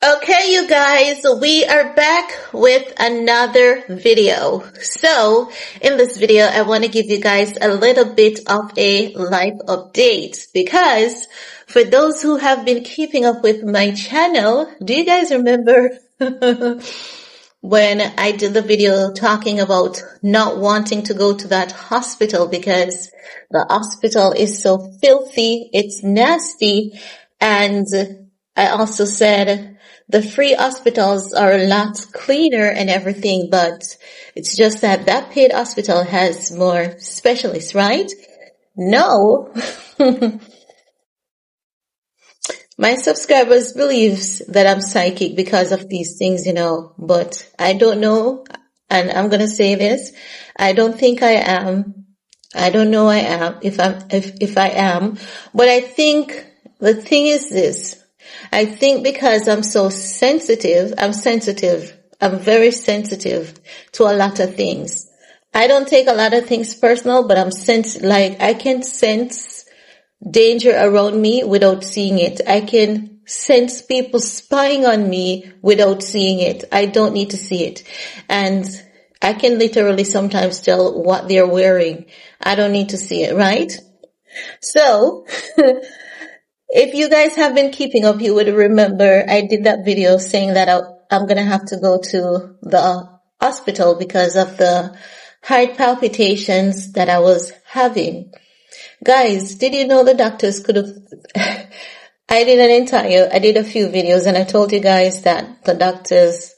Okay, you guys, we are back with another video. So, in this video, I want to give you guys a little bit of a life update because for those who have been keeping up with my channel, do you guys remember when I did the video talking about not wanting to go to that hospital because the hospital is so filthy, it's nasty, and I also said the free hospitals are a lot cleaner and everything, but it's just that that paid hospital has more specialists, right? No. My subscribers believes that I'm psychic because of these things, but I don't know. And I'm going to say this. I don't think I am. I don't know I am if I am, but I think the thing is this. I think because I'm so sensitive, I'm very sensitive to a lot of things. I don't take a lot of things personal, but I can sense danger around me without seeing it. I can sense people spying on me without seeing it. I don't need to see it. And I can literally sometimes tell what they're wearing. I don't need to see it, right? So, if you guys have been keeping up, you would remember I did that video saying that I'm going to have to go to the hospital because of the heart palpitations that I was having. Guys, did you know the doctors could have... I did a few videos and I told you guys that the doctors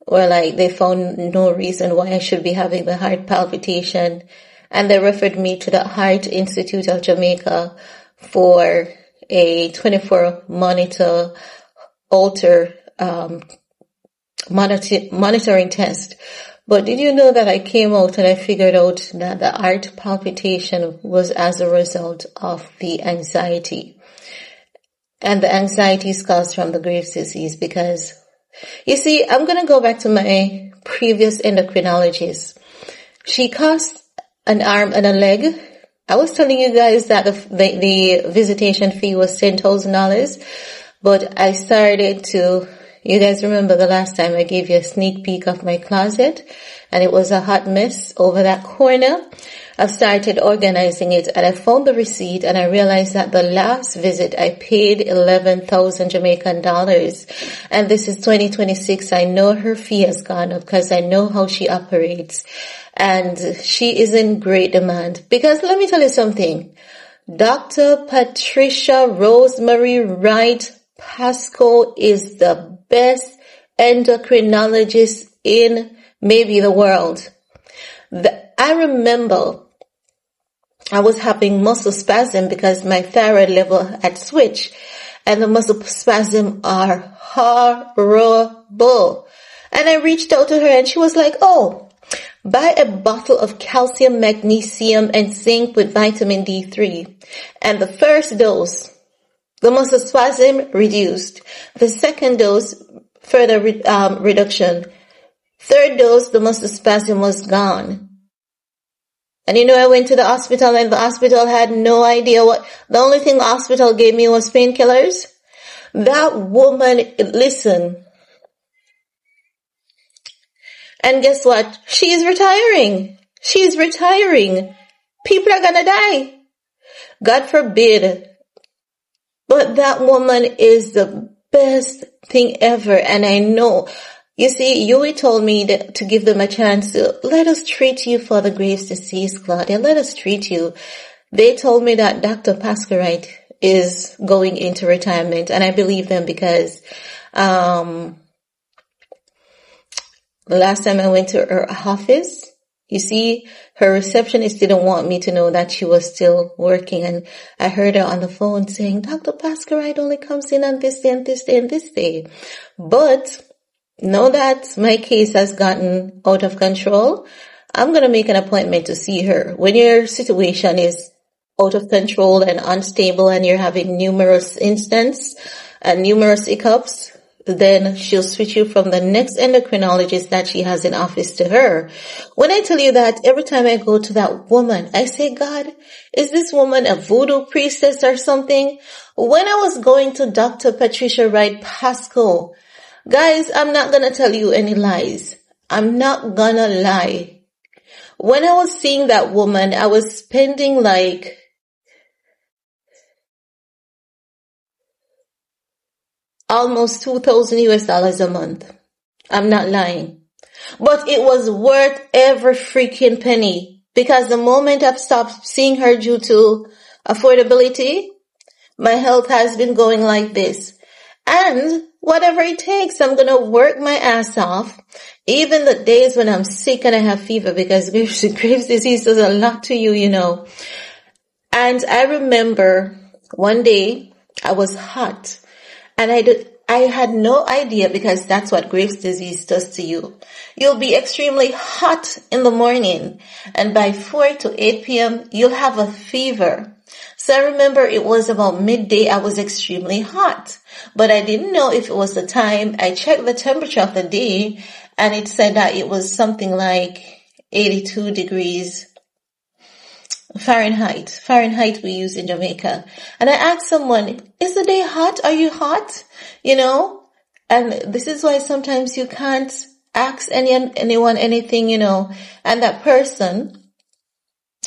were like, they found no reason why I should be having the heart palpitation. And they referred me to the Heart Institute of Jamaica for a 24 monitor Holter monitoring test. But did you know that I came out and I figured out that the heart palpitation was as a result of the anxiety. And the anxiety is caused from the Graves' disease because, you see, I'm going to go back to my previous endocrinologist. She cost an arm and a leg. I was telling you guys that the visitation fee was $10,000, but I started to, you guys remember the last time I gave you a sneak peek of my closet and it was a hot mess over that corner. I've started organizing it and I found the receipt and I realized that the last visit I paid 11,000 Jamaican dollars and this is 2026. I know her fee has gone up because I know how she operates. And she is in great demand because let me tell you something. Dr. Patricia Rosemary Wright Pascoe is the best endocrinologist in maybe the world. I remember I was having muscle spasm because my thyroid level had switched and the muscle spasm are horrible. And I reached out to her and she was like, oh, buy a bottle of calcium, magnesium, and zinc with vitamin D3. And the first dose, the muscle spasm reduced. The second dose, further reduction. Third dose, the muscle spasm was gone. And I went to the hospital and the hospital had no idea the only thing the hospital gave me was painkillers. That woman, listen. And guess what? She's retiring. She's retiring. People are gonna die. God forbid. But that woman is the best thing ever. And I know, you see, Yui told me to give them a chance to let us treat you for the Graves' disease, Claudia. Let us treat you. They told me that Dr. Pascoe is going into retirement. And I believe them because, the last time I went to her office, you see, her receptionist didn't want me to know that she was still working. And I heard her on the phone saying, Dr. Pascoe only comes in on this day and this day and this day. But now that my case has gotten out of control, I'm going to make an appointment to see her. When your situation is out of control and unstable and you're having numerous instances and numerous hiccups, then she'll switch you from the next endocrinologist that she has in office to her. When I tell you that every time I go to that woman, I say, God, is this woman a voodoo priestess or something? When I was going to Dr. Patricia Wright Pascoe, Guys, I'm not gonna tell you any lies. I'm not gonna lie. When I was seeing that woman, I was spending like almost $2,000 a month. I'm not lying. But it was worth every freaking penny, because the moment I've stopped seeing her due to affordability, my health has been going like this. And whatever it takes, I'm going to work my ass off. Even the days when I'm sick and I have fever, because Graves' disease does a lot to you, you know. And I remember one day I was hot, and I had no idea, because that's what Graves' disease does to you. You'll be extremely hot in the morning, and by 4 to 8 p.m. you'll have a fever. So I remember it was about midday, I was extremely hot, but I didn't know if it was the time. I checked the temperature of the day, and it said that it was something like 82 degrees Fahrenheit. Fahrenheit we use in Jamaica. And I asked someone, is the day hot? Are you hot? You know? And this is why sometimes you can't ask anyone anything, you know. And that person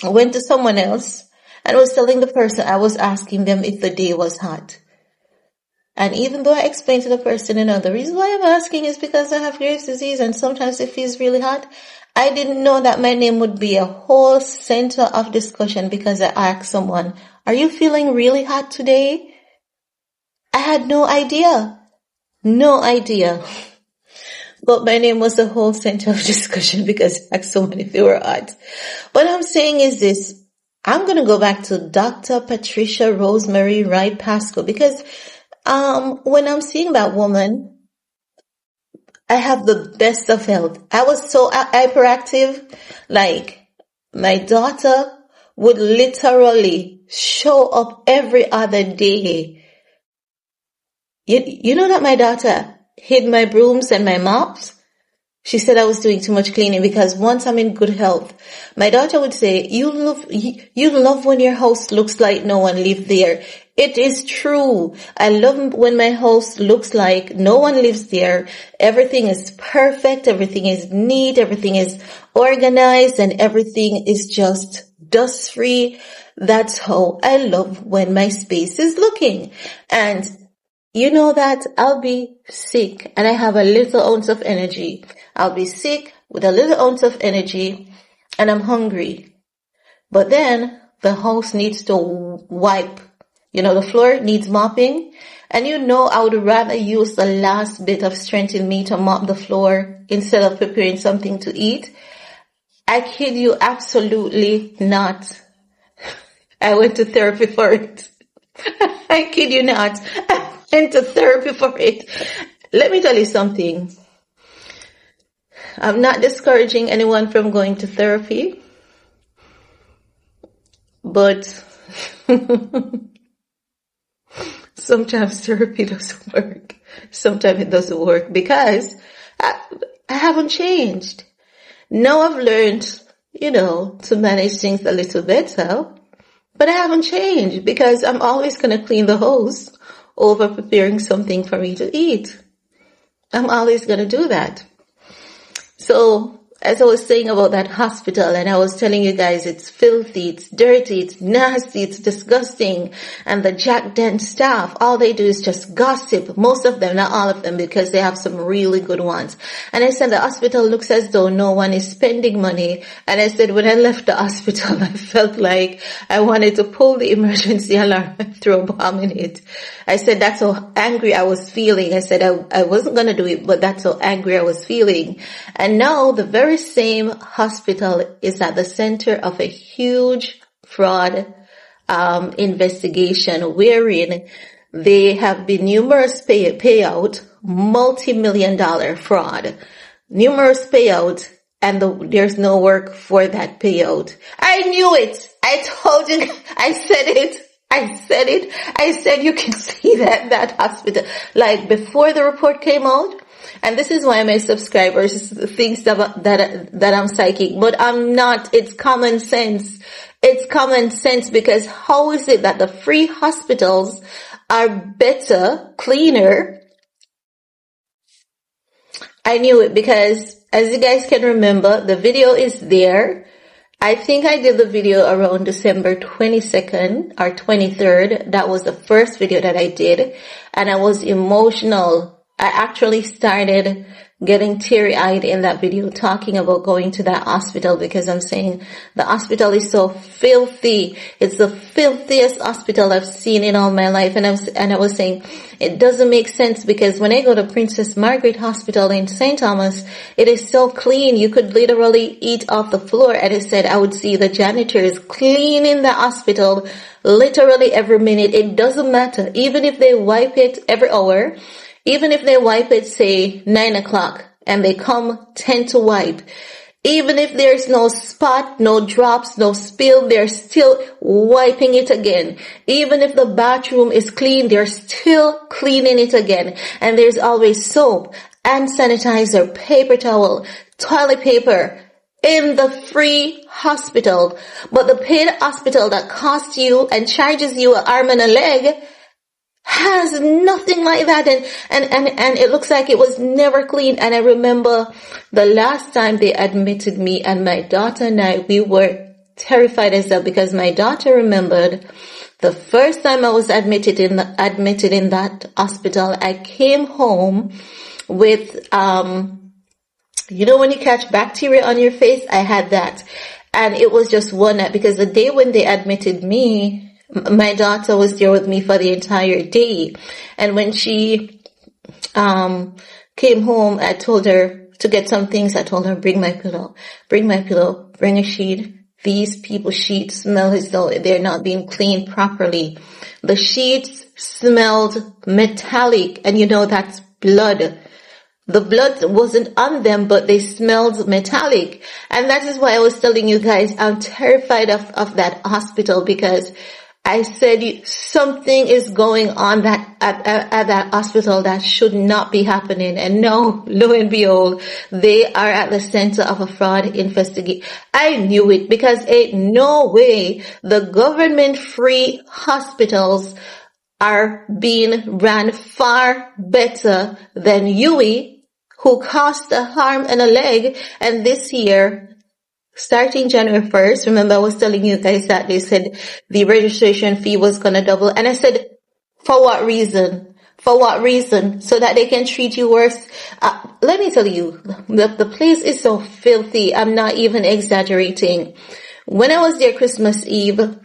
went to someone else and was telling the person, I was asking them if the day was hot. And even though I explained to the person, you know, the reason why I'm asking is because I have Graves' disease and sometimes it feels really hot, I didn't know that my name would be a whole center of discussion, because I asked someone, are you feeling really hot today? I had no idea. No idea. But my name was the whole center of discussion, because I asked someone if they were hot. What I'm saying is this. I'm going to go back to Dr. Patricia Rosemary Wright Pascoe, because when I'm seeing that woman, I have the best of health. I was so hyperactive. Like, my daughter would literally show up every other day. You know that my daughter hid my brooms and my mops? She said I was doing too much cleaning, because once I'm in good health, my daughter would say, you love when your house looks like no one lived there. It is true. I love when my house looks like no one lives there. Everything is perfect. Everything is neat. Everything is organized, and everything is just dust free. That's how I love when my space is looking. And you know that I'll be sick and I have a little ounce of energy. I'll be sick with a little ounce of energy and I'm hungry. But then the house needs to wipe. You know, the floor needs mopping. And you know, I would rather use the last bit of strength in me to mop the floor instead of preparing something to eat. I kid you absolutely not. I went to therapy for it. I kid you not. I went to therapy for it. Let me tell you something. I'm not discouraging anyone from going to therapy, but sometimes therapy doesn't work. Sometimes it doesn't work because I haven't changed. Now I've learned, you know, to manage things a little better, but I haven't changed because I'm always going to clean the house over preparing something for me to eat. I'm always going to do that. So, as I was saying about that hospital, and I was telling you guys, it's filthy, it's dirty, it's nasty, it's disgusting. And the Jack Dent staff, all they do is just gossip. Most of them, not all of them, because they have some really good ones. And I said, the hospital looks as though no one is spending money. And I said, when I left the hospital, I felt like I wanted to pull the emergency alarm and throw a bomb in it. I said, that's how angry I was feeling. I said, I wasn't going to do it, but that's how angry I was feeling. And now the very same hospital is at the center of a huge fraud investigation wherein there have been numerous payout, multi-million-dollar fraud, numerous payout, and there's no work for that payout. I knew it. I told you. I said it. I said you can see that hospital. Like before the report came out. And this is why my subscribers think that I'm psychic, but I'm not. It's common sense. It's common sense, because how is it that the free hospitals are better, cleaner, I knew it because, as you guys can remember, the video is there. I think I did the video around December 22nd or 23rd. That was the first video that I did. And I was emotional. I actually started getting teary-eyed in that video talking about going to that hospital because I'm saying the hospital is so filthy. It's the filthiest hospital I've seen in all my life. And I was saying it doesn't make sense because when I go to Princess Margaret Hospital in St. Thomas, it is so clean. You could literally eat off the floor. And I said I would see the janitors cleaning the hospital literally every minute. It doesn't matter. Even if they wipe it every hour, even if they wipe it, say, 9 o'clock, and they come 10 to wipe, even if there's no spot, no drops, no spill, they're still wiping it again. Even if the bathroom is clean, they're still cleaning it again. And there's always soap, hand sanitizer, paper towel, toilet paper in the free hospital. But the paid hospital that costs you and charges you an arm and a leg has nothing like that, and it looks like it was never clean. And I remember the last time they admitted me and my daughter and I, we were terrified as well because my daughter remembered the first time I was admitted in that hospital. I came home with you know when you catch bacteria on your face, I had that, and it was just one night because the day when they admitted me, my daughter was there with me for the entire day. And when she came home, I told her to get some things. I told her, bring my pillow, bring a sheet. These people's sheets smell as though they're not being cleaned properly. The sheets smelled metallic, and you know that's blood. The blood wasn't on them, but they smelled metallic. And that is why I was telling you guys, I'm terrified of that hospital because I said something is going on at that hospital that should not be happening. And no, lo and behold, they are at the center of a fraud investigation. I knew it because ain't no way the government-free hospitals are being ran far better than UWI, who cost a arm and a leg. And this year, starting January 1st, remember I was telling you guys that they said the registration fee was going to double. And I said, for what reason? For what reason? So that they can treat you worse. Let me tell you, the place is so filthy. I'm not even exaggerating. When I was there Christmas Eve,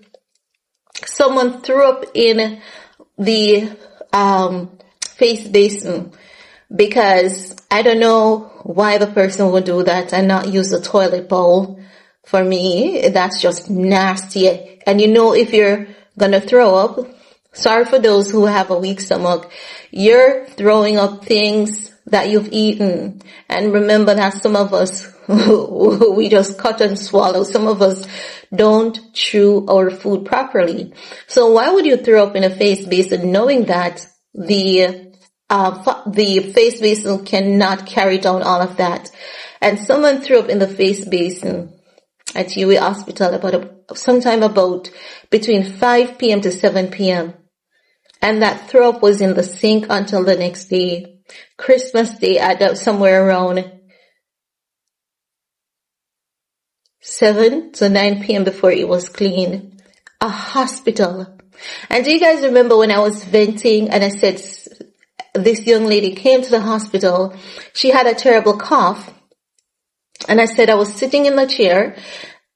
someone threw up in the face basin because I don't know why the person would do that and not use the toilet bowl. For me, that's just nasty. And you know, if you're gonna throw up, sorry for those who have a weak stomach, you're throwing up things that you've eaten. And remember that some of us, we just cut and swallow. Some of us don't chew our food properly. So why would you throw up in a face basin knowing that the face basin cannot carry down all of that? And someone threw up in the face basin at UWI Hospital sometime about between 5 p.m. to 7 p.m. And that throw up was in the sink until the next day, Christmas Day, at somewhere around 7 to 9 p.m. before it was cleaned. A hospital. And do you guys remember when I was venting and I said this young lady came to the hospital, she had a terrible cough. And I said I was sitting in the chair.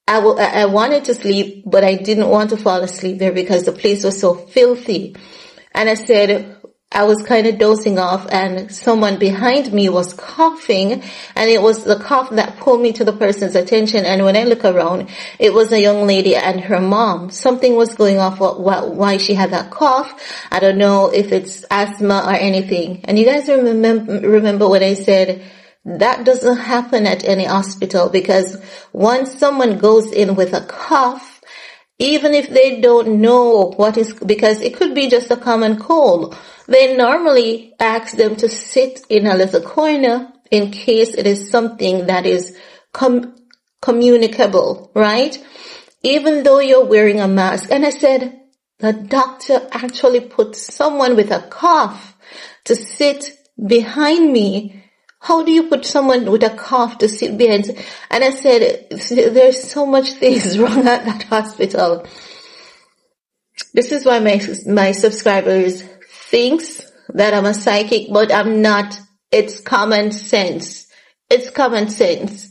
I wanted to sleep, but I didn't want to fall asleep there because the place was so filthy. And I said I was kind of dozing off and someone behind me was coughing, and it was the cough that pulled me to the person's attention. And when I look around, it was a young lady and her mom. Something was going off why she had that cough. I don't know if it's asthma or anything. And you guys remember when I said that doesn't happen at any hospital, because once someone goes in with a cough, even if they don't know what is, because it could be just a common cold, they normally ask them to sit in a little corner in case it is something that is communicable, right? Even though you're wearing a mask. And I said, the doctor actually put someone with a cough to sit behind me How do you put someone with a cough to sit behind? And I said, there's so much things wrong at that hospital. This is why my subscribers thinks that I'm a psychic, but I'm not. It's common sense. It's common sense.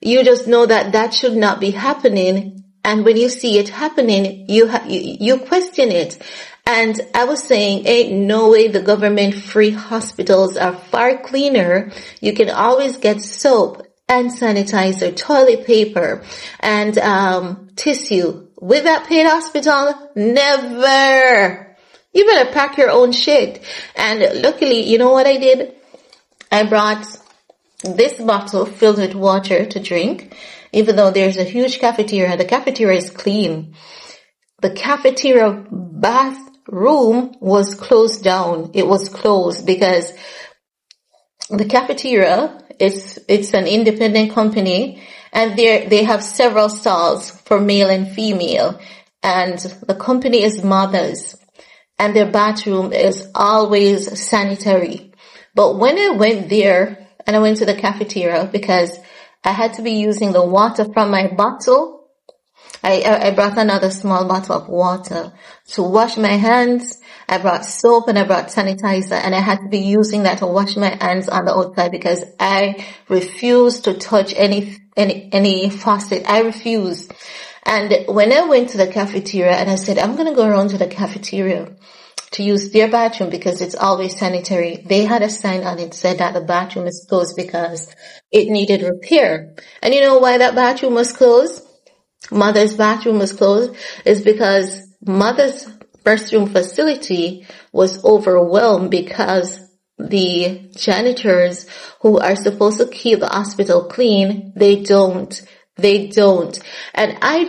You just know that that should not be happening. And when you see it happening, you question it. And I was saying, ain't no way the government-free hospitals are far cleaner. You can always get soap and sanitizer, toilet paper, and tissue. With that paid hospital, never. You better pack your own shit. And luckily, you know what I did? I brought this bottle filled with water to drink. Even though there's a huge cafeteria, the cafeteria is clean. The cafeteria bathroom was closed down. It was closed because the cafeteria it's an independent company, and they have several stalls for male and female, and the company is Mothers, and their bathroom is always sanitary. But when I went there and I went to the cafeteria because I had to be using the water from my bottle, I brought another small bottle of water to wash my hands. I brought soap and I brought sanitizer, and I had to be using that to wash my hands on the outside because I refused to touch any faucet. I refused. And when I went to the cafeteria and I said, I'm going to go around to the cafeteria to use their bathroom because it's always sanitary, they had a sign on it said that the bathroom is closed because it needed repair. And you know why that bathroom was closed? Mother's bathroom was closed is because Mother's restroom facility was overwhelmed because the janitors who are supposed to keep the hospital clean, they don't. And I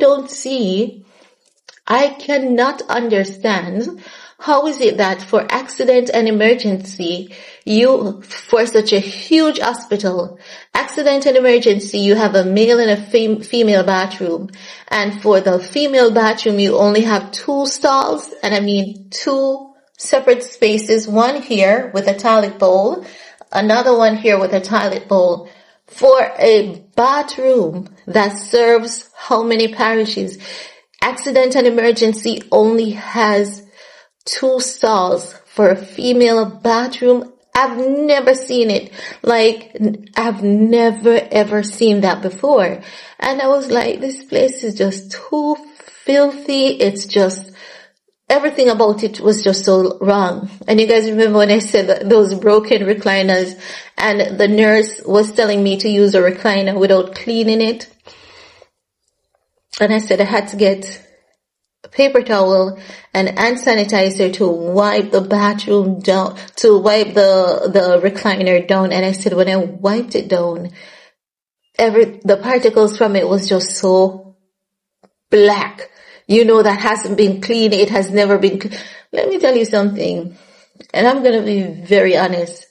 cannot understand how is it that for accident and emergency, for such a huge hospital, accident and emergency, you have a male and a female bathroom. And for the female bathroom, you only have 2 stalls. And I mean 2 separate spaces. One here with a toilet bowl. Another one here with a toilet bowl. For a bathroom that serves how many parishes? Accident and emergency only has 2 stalls for a female bathroom. I've never seen it. Like, I've never ever seen that before. And I was like, this place is just too filthy. It's just, everything about it was just so wrong. And you guys remember when I said that those broken recliners, and the nurse was telling me to use a recliner without cleaning it. And I said I had to get paper towel and hand sanitizer to wipe the bathroom down, to wipe the recliner down. And I said when I wiped it down, the particles from it was just so black. You know, that hasn't been clean. It has never been. Let me tell you something, and I'm going to be very honest.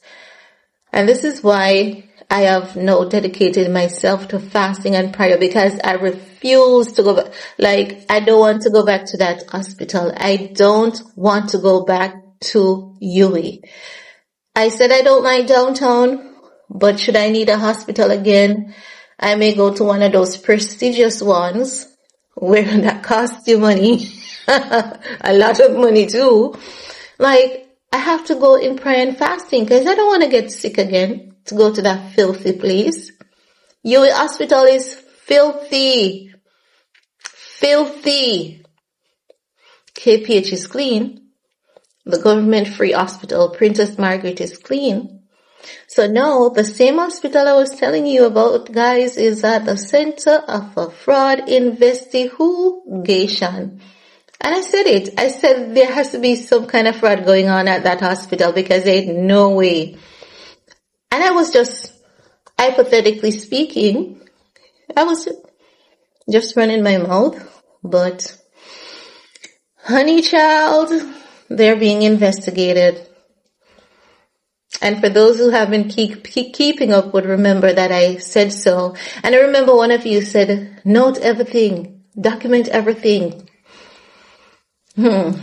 And this is why I have now dedicated myself to fasting and prayer, because I refuse to go back. Like, I don't want to go back to that hospital. I don't want to go back to UE. I said I don't like downtown, but should I need a hospital again, I may go to one of those prestigious ones where that costs you money, a lot of money too. Like, I have to go in prayer and fasting because I don't want to get sick again to go to that filthy place. UE hospital is filthy. Filthy. KPH is clean. The government-free hospital, Princess Margaret, is clean. So now, the same hospital I was telling you about, guys, is at the center of a fraud investigation. And I said it. I said there has to be some kind of fraud going on at that hospital because there ain't no way. And I was just, hypothetically speaking, I was just running my mouth. But, honey child, they're being investigated. And for those who haven't keeping up would remember that I said so. And I remember one of you said, note everything, document everything. I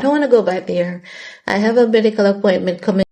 don't want to go back there. I have a medical appointment coming